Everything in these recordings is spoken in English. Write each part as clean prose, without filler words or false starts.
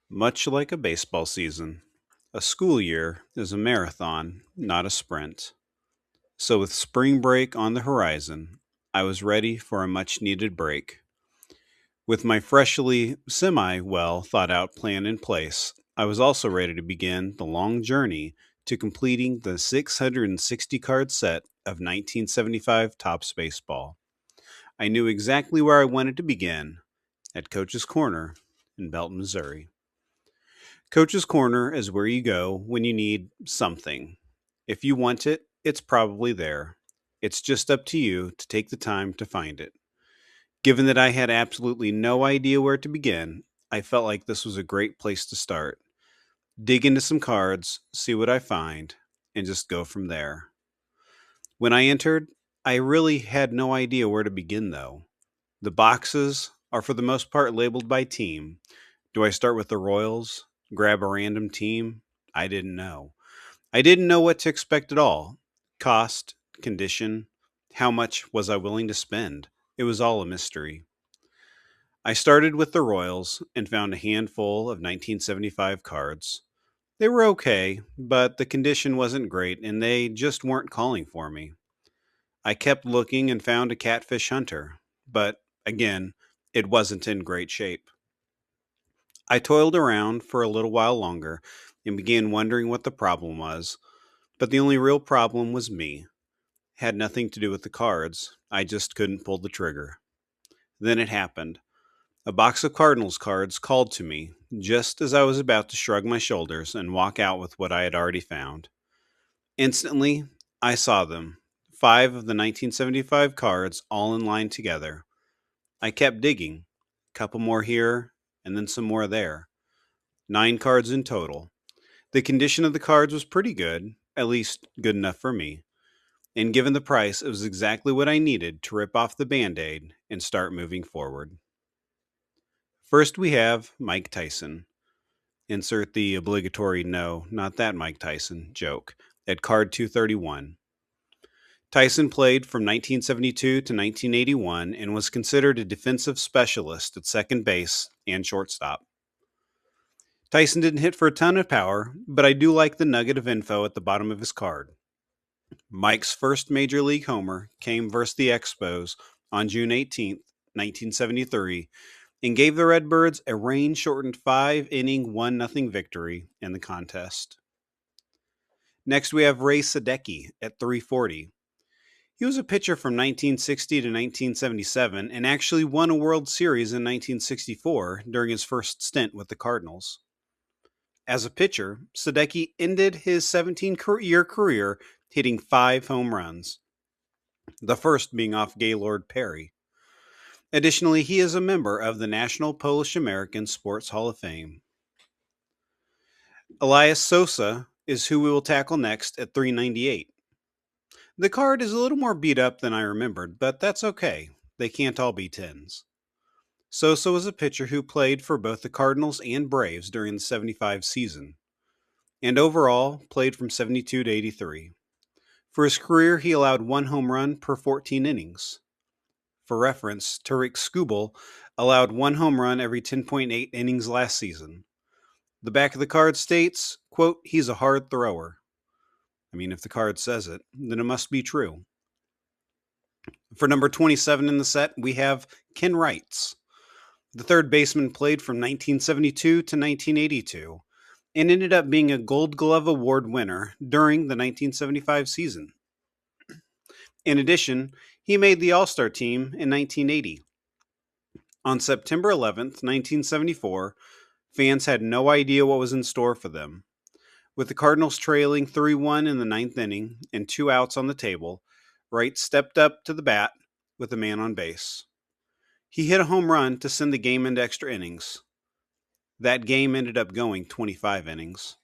Much like a baseball season, a school year is a marathon, not a sprint. So, with spring break on the horizon, I was ready for a much needed break. With my freshly semi well thought out plan in place, I was also ready to begin the long journey to completing the 660 card set of 1975 Topps Baseball. I knew exactly where I wanted to begin at Coach's Corner in Belton, Missouri. Coach's Corner is where you go when you need something. If you want it, it's probably there. It's just up to you to take the time to find it. Given that I had absolutely no idea where to begin, I felt like this was a great place to start. Dig into some cards, see what I find, and just go from there. When I entered, I really had no idea where to begin, though. The boxes are for the most part labeled by team. Do I start with the Royals? Grab a random team? I didn't know. I didn't know what to expect at all. Cost, condition, how much was I willing to spend? It was all a mystery. I started with the Royals and found a handful of 1975 cards. They were okay, but the condition wasn't great and they just weren't calling for me. I kept looking and found a Catfish Hunter, but again, it wasn't in great shape. I toiled around for a little while longer and began wondering what the problem was, but the only real problem was me. Had nothing to do with the cards. I just couldn't pull the trigger. Then it happened. A box of Cardinals cards called to me just as I was about to shrug my shoulders and walk out with what I had already found. Instantly, I saw them. Five of the 1975 cards all in line together. I kept digging. A couple more here, and then some more there. 9 cards in total. The condition of the cards was pretty good, at least good enough for me. And given the price, it was exactly what I needed to rip off the band aid and start moving forward. First, we have Mike Tyson. Insert the obligatory no, not that Mike Tyson joke at card 231. Tyson played from 1972 to 1981 and was considered a defensive specialist at second base and shortstop. Tyson didn't hit for a ton of power, but I do like the nugget of info at the bottom of his card. Mike's first major league homer came versus the Expos on June 18th, 1973, and gave the Redbirds a rain shortened 5 inning 1-0 victory in the contest. Next, we have Ray Sadecki at 340. He was a pitcher from 1960 to 1977 and actually won a World Series in 1964 during his first stint with the Cardinals. As a pitcher, Sadecki ended his 17-year career hitting 5 home runs, the first being off Gaylord Perry. Additionally, he is a member of the National Polish American Sports Hall of Fame. Elias Sosa is who we will tackle next at 398. The card is a little more beat up than I remembered, but that's okay. They can't all be 10s. Sosa was a pitcher who played for both the Cardinals and Braves during the 75 season, and overall played from 72 to 83. For his career, he allowed 1 home run per 14 innings. For reference, Tarik Skubal allowed 1 home run every 10.8 innings last season. The back of the card states, quote, he's a hard thrower. I mean, if the card says it, then it must be true. For number 27 in the set, we have Ken Wrights. The third baseman played from 1972 to 1982 and ended up being a Gold Glove Award winner during the 1975 season. In addition, he made the All-Star team in 1980. On September 11th, 1974, fans had no idea what was in store for them. With the Cardinals trailing 3-1 in the ninth inning and 2 outs on the table, Wright stepped up to the bat with a man on base. He hit a home run to send the game into extra innings. That game ended up going 25 innings.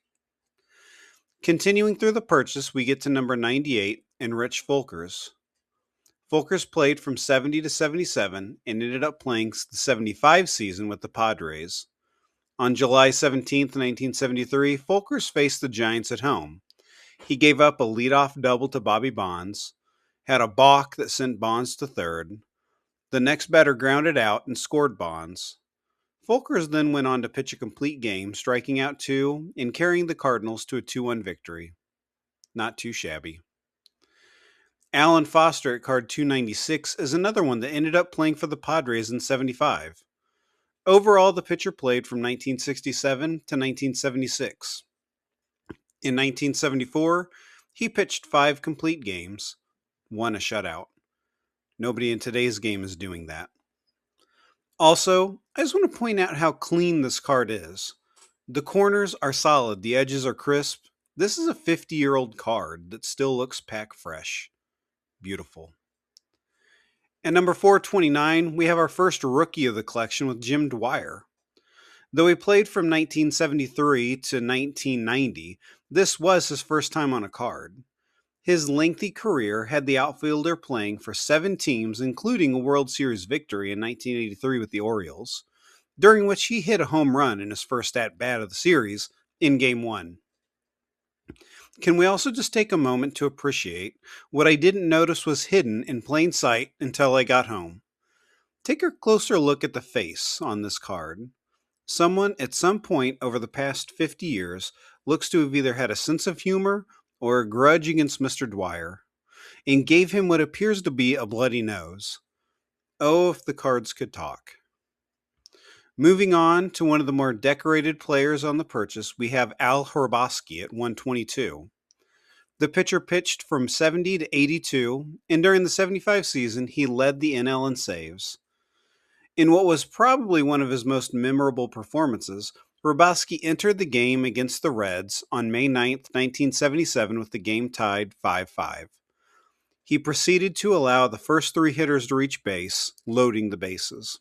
Continuing through the purchase, we get to number 98 and Rich Folkers. Folkers played from 70 to 77 and ended up playing the 75 season with the Padres. On July 17th, 1973, Folkers faced the Giants at home. He gave up a leadoff double to Bobby Bonds, had a balk that sent Bonds to third. The next batter grounded out and scored Bonds. Folkers then went on to pitch a complete game, striking out two and carrying the Cardinals to a 2-1 victory. Not too shabby. Alan Foster at card 296 is another one that ended up playing for the Padres in 75. Overall, the pitcher played from 1967 to 1976. In 1974, he pitched 5 complete games, won a shutout. Nobody in today's game is doing that. Also, I just want to point out how clean this card is. The corners are solid, the edges are crisp. This is a 50-year-old card that still looks pack fresh. Beautiful. At number 429, we have our first rookie of the collection with Jim Dwyer. Though he played from 1973 to 1990, this was his first time on a card. His lengthy career had the outfielder playing for 7 teams, including a World Series victory in 1983 with the Orioles, during which he hit a home run in his first at-bat of the series in Game 1. Can we also just take a moment to appreciate what I didn't notice was hidden in plain sight until I got home? Take a closer look at the face on this card. Someone at some point over the past 50 years looks to have either had a sense of humor or a grudge against Mr. Dwyer, and gave him what appears to be a bloody nose. Oh, if the cards could talk. Moving on to one of the more decorated players on the purchase, we have Al Hrabosky at 122. The pitcher pitched from 70 to 82, and during the 75 season, he led the NL in saves. In what was probably one of his most memorable performances, Hrabosky entered the game against the Reds on May 9, 1977, with the game tied 5-5. He proceeded to allow the first 3 hitters to reach base, loading the bases.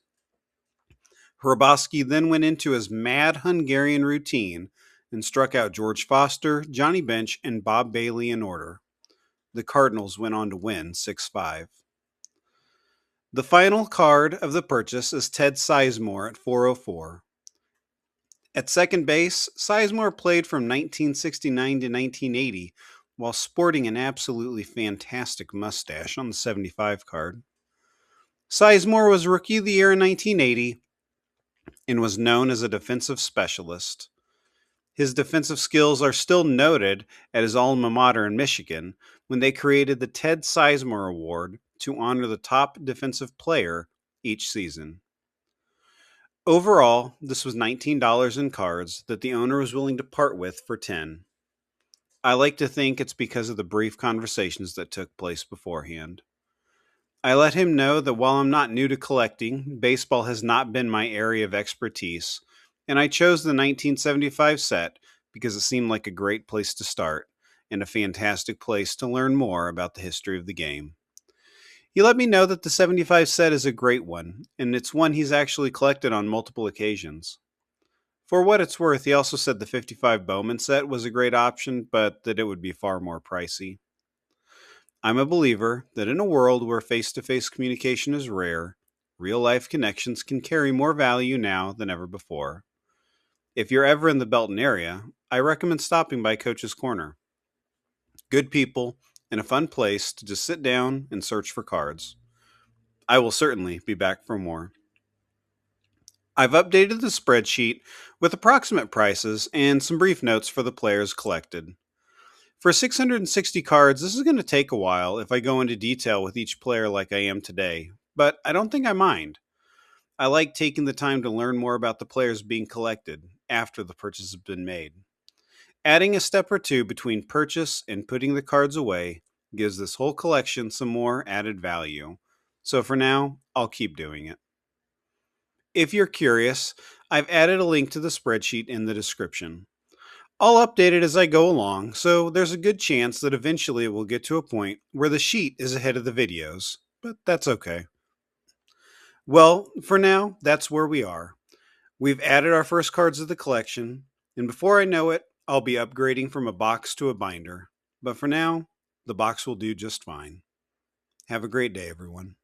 Hrabosky then went into his mad Hungarian routine and struck out George Foster, Johnny Bench, and Bob Bailey in order. The Cardinals went on to win 6-5. The final card of the purchase is Ted Sizemore at 404. At second base, Sizemore played from 1969 to 1980 while sporting an absolutely fantastic mustache on the 75 card. Sizemore was Rookie of the Year in 1980 and was known as a defensive specialist. His defensive skills are still noted at his alma mater in Michigan when they created the Ted Sizemore Award to honor the top defensive player each season. Overall, this was $19 in cards that the owner was willing to part with for $10. I like to think it's because of the brief conversations that took place beforehand. I let him know that while I'm not new to collecting, baseball has not been my area of expertise, and I chose the 1975 set because it seemed like a great place to start and a fantastic place to learn more about the history of the game. He let me know that the 75 set is a great one, and it's one he's actually collected on multiple occasions. For what it's worth, he also said the 55 Bowman set was a great option, but that it would be far more pricey. I'm a believer that in a world where face-to-face communication is rare, real-life connections can carry more value now than ever before. If you're ever in the Belton area, I recommend stopping by Coach's Corner. Good people and a fun place to just sit down and search for cards. I will certainly be back for more. I've updated the spreadsheet with approximate prices and some brief notes for the players collected. For 660 cards, this is going to take a while if I go into detail with each player like I am today, but I don't think I mind. I like taking the time to learn more about the players being collected after the purchase has been made. Adding a step or two between purchase and putting the cards away gives this whole collection some more added value. So for now, I'll keep doing it. If you're curious, I've added a link to the spreadsheet in the description. I'll update it as I go along, so there's a good chance that eventually it will get to a point where the sheet is ahead of the videos, but that's okay. Well, for now, that's where we are. We've added our first cards to the collection, and before I know it, I'll be upgrading from a box to a binder. But for now, the box will do just fine. Have a great day, everyone.